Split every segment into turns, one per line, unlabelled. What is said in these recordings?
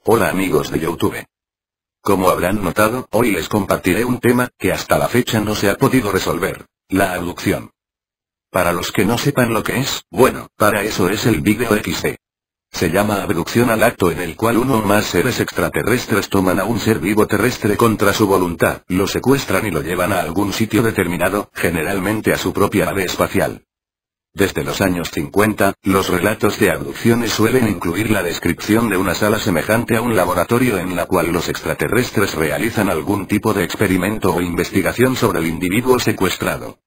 Hola amigos de YouTube. Como habrán notado, hoy les compartiré un tema que hasta la fecha no se ha podido resolver: la abducción. Para los que no sepan lo que es, bueno, para eso es el vídeo XD. Se llama abducción al acto en el cual uno o más seres extraterrestres toman a un ser vivo terrestre contra su voluntad, lo secuestran y lo llevan a algún sitio determinado, generalmente a su propia nave espacial. Desde los años 50, los relatos de abducciones suelen incluir la descripción de una sala semejante a un laboratorio en la cual los extraterrestres realizan algún tipo de experimento o investigación sobre el individuo secuestrado.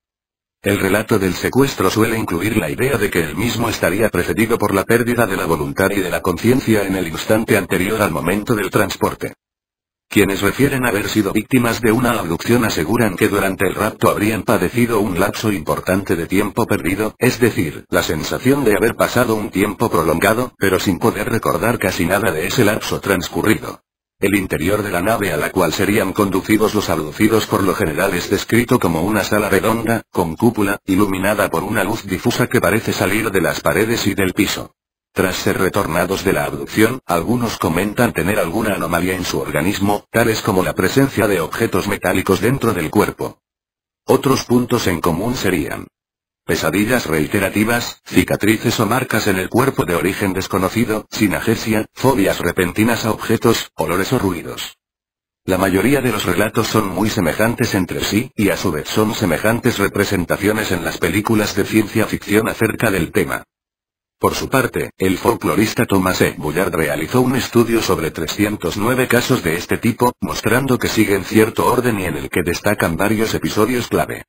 El relato del secuestro suele incluir la idea de que el mismo estaría precedido por la pérdida de la voluntad y de la conciencia en el instante anterior al momento del transporte. Quienes refieren haber sido víctimas de una abducción aseguran que durante el rapto habrían padecido un lapso importante de tiempo perdido, es decir, la sensación de haber pasado un tiempo prolongado, pero sin poder recordar casi nada de ese lapso transcurrido. El interior de la nave a la cual serían conducidos los abducidos por lo general es descrito como una sala redonda, con cúpula, iluminada por una luz difusa que parece salir de las paredes y del piso. Tras ser retornados de la abducción, algunos comentan tener alguna anomalía en su organismo, tales como la presencia de objetos metálicos dentro del cuerpo. Otros puntos en común serían pesadillas reiterativas, cicatrices o marcas en el cuerpo de origen desconocido, sinagesia, fobias repentinas a objetos, olores o ruidos. La mayoría de los relatos son muy semejantes entre sí, y a su vez son semejantes representaciones en las películas de ciencia ficción acerca del tema. Por su parte, el folclorista Thomas E. Bullard realizó un estudio sobre 309 casos de este tipo, mostrando que siguen cierto orden y en el que destacan varios episodios clave: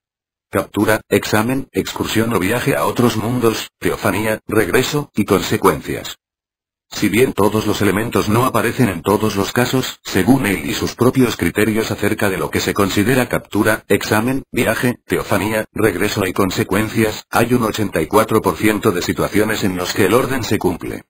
captura, examen, excursión o viaje a otros mundos, teofanía, regreso, y consecuencias. Si bien todos los elementos no aparecen en todos los casos, según él y sus propios criterios acerca de lo que se considera captura, examen, viaje, teofanía, regreso y consecuencias, hay un 84% de situaciones en los que el orden se cumple.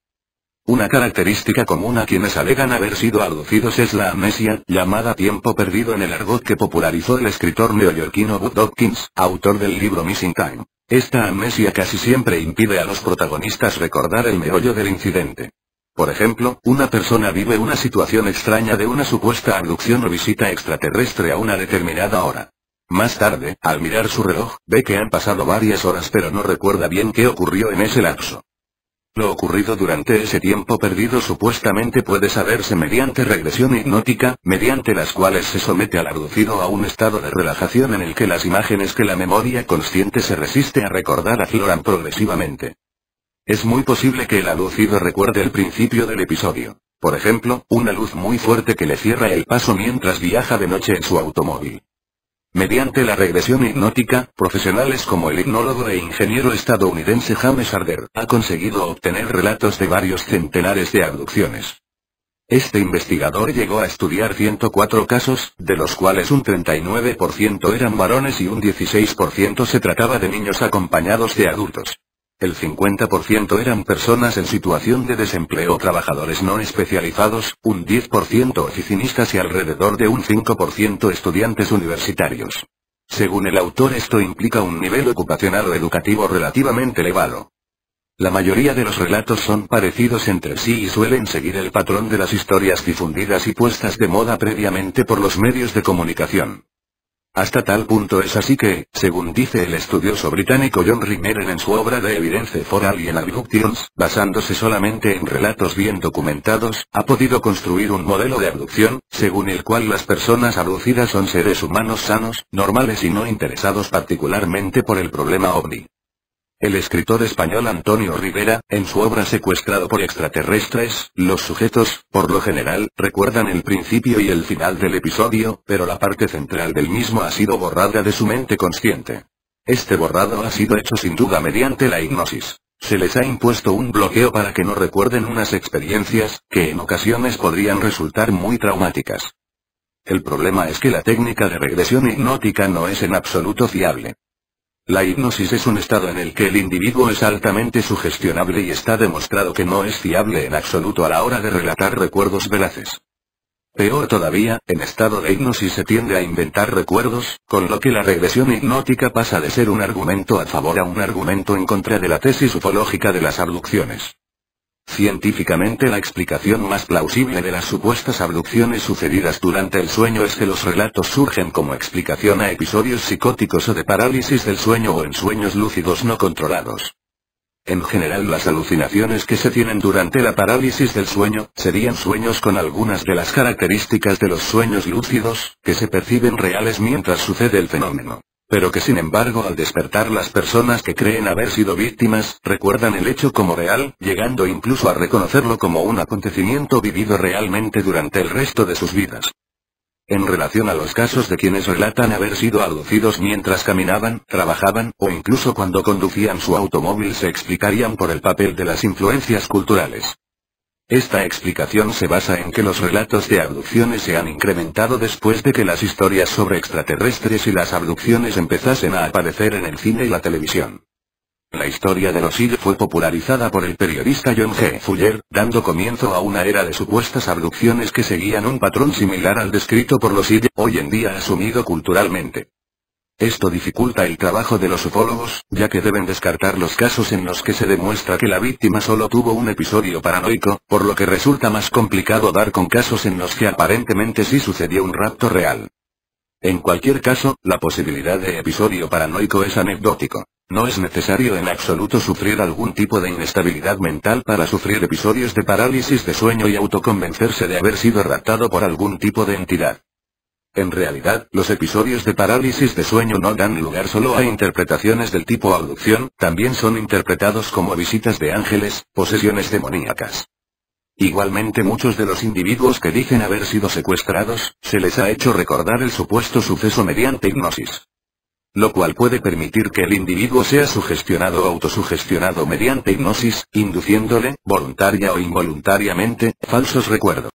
Una característica común a quienes alegan haber sido abducidos es la amnesia, llamada tiempo perdido en el argot que popularizó el escritor neoyorquino Bud Dawkins, autor del libro Missing Time. Esta amnesia casi siempre impide a los protagonistas recordar el meollo del incidente. Por ejemplo, una persona vive una situación extraña de una supuesta abducción o visita extraterrestre a una determinada hora. Más tarde, al mirar su reloj, ve que han pasado varias horas pero no recuerda bien qué ocurrió en ese lapso. Lo ocurrido durante ese tiempo perdido supuestamente puede saberse mediante regresión hipnótica, mediante las cuales se somete al abducido a un estado de relajación en el que las imágenes que la memoria consciente se resiste a recordar afloran progresivamente. Es muy posible que el abducido recuerde el principio del episodio. Por ejemplo, una luz muy fuerte que le cierra el paso mientras viaja de noche en su automóvil. Mediante la regresión hipnótica, profesionales como el hipnólogo e ingeniero estadounidense James Arder han conseguido obtener relatos de varios centenares de abducciones. Este investigador llegó a estudiar 104 casos, de los cuales un 39% eran varones y un 16% se trataba de niños acompañados de adultos. El 50% eran personas en situación de desempleo o trabajadores no especializados, un 10% oficinistas y alrededor de un 5% estudiantes universitarios. Según el autor, esto implica un nivel ocupacional o educativo relativamente elevado. La mayoría de los relatos son parecidos entre sí y suelen seguir el patrón de las historias difundidas y puestas de moda previamente por los medios de comunicación. Hasta tal punto es así que, según dice el estudioso británico John Rimeren en su obra The Evidence for Alien Abductions, basándose solamente en relatos bien documentados, ha podido construir un modelo de abducción, según el cual las personas abducidas son seres humanos sanos, normales y no interesados particularmente por el problema ovni. El escritor español Antonio Rivera, en su obra Secuestrado por extraterrestres, los sujetos, por lo general, recuerdan el principio y el final del episodio, pero la parte central del mismo ha sido borrada de su mente consciente. Este borrado ha sido hecho sin duda mediante la hipnosis. Se les ha impuesto un bloqueo para que no recuerden unas experiencias, que en ocasiones podrían resultar muy traumáticas. El problema es que la técnica de regresión hipnótica no es en absoluto fiable. La hipnosis es un estado en el que el individuo es altamente sugestionable y está demostrado que no es fiable en absoluto a la hora de relatar recuerdos veraces. Peor todavía, en estado de hipnosis se tiende a inventar recuerdos, con lo que la regresión hipnótica pasa de ser un argumento a favor a un argumento en contra de la tesis ufológica de las abducciones. Científicamente la explicación más plausible de las supuestas abducciones sucedidas durante el sueño es que los relatos surgen como explicación a episodios psicóticos o de parálisis del sueño o en sueños lúcidos no controlados. En general las alucinaciones que se tienen durante la parálisis del sueño, serían sueños con algunas de las características de los sueños lúcidos, que se perciben reales mientras sucede el fenómeno. Pero que sin embargo al despertar las personas que creen haber sido víctimas, recuerdan el hecho como real, llegando incluso a reconocerlo como un acontecimiento vivido realmente durante el resto de sus vidas. En relación a los casos de quienes relatan haber sido abducidos mientras caminaban, trabajaban, o incluso cuando conducían su automóvil se explicarían por el papel de las influencias culturales. Esta explicación se basa en que los relatos de abducciones se han incrementado después de que las historias sobre extraterrestres y las abducciones empezasen a aparecer en el cine y la televisión. La historia de los UFO fue popularizada por el periodista John G. Fuller, dando comienzo a una era de supuestas abducciones que seguían un patrón similar al descrito por los UFO, hoy en día asumido culturalmente. Esto dificulta el trabajo de los ufólogos, ya que deben descartar los casos en los que se demuestra que la víctima solo tuvo un episodio paranoico, por lo que resulta más complicado dar con casos en los que aparentemente sí sucedió un rapto real. En cualquier caso, la posibilidad de episodio paranoico es anecdótico. No es necesario en absoluto sufrir algún tipo de inestabilidad mental para sufrir episodios de parálisis de sueño y autoconvencerse de haber sido raptado por algún tipo de entidad. En realidad, los episodios de parálisis de sueño no dan lugar solo a interpretaciones del tipo abducción, también son interpretados como visitas de ángeles, posesiones demoníacas. Igualmente muchos de los individuos que dicen haber sido secuestrados, se les ha hecho recordar el supuesto suceso mediante hipnosis. Lo cual puede permitir que el individuo sea sugestionado o autosugestionado mediante hipnosis, induciéndole, voluntaria o involuntariamente, falsos recuerdos.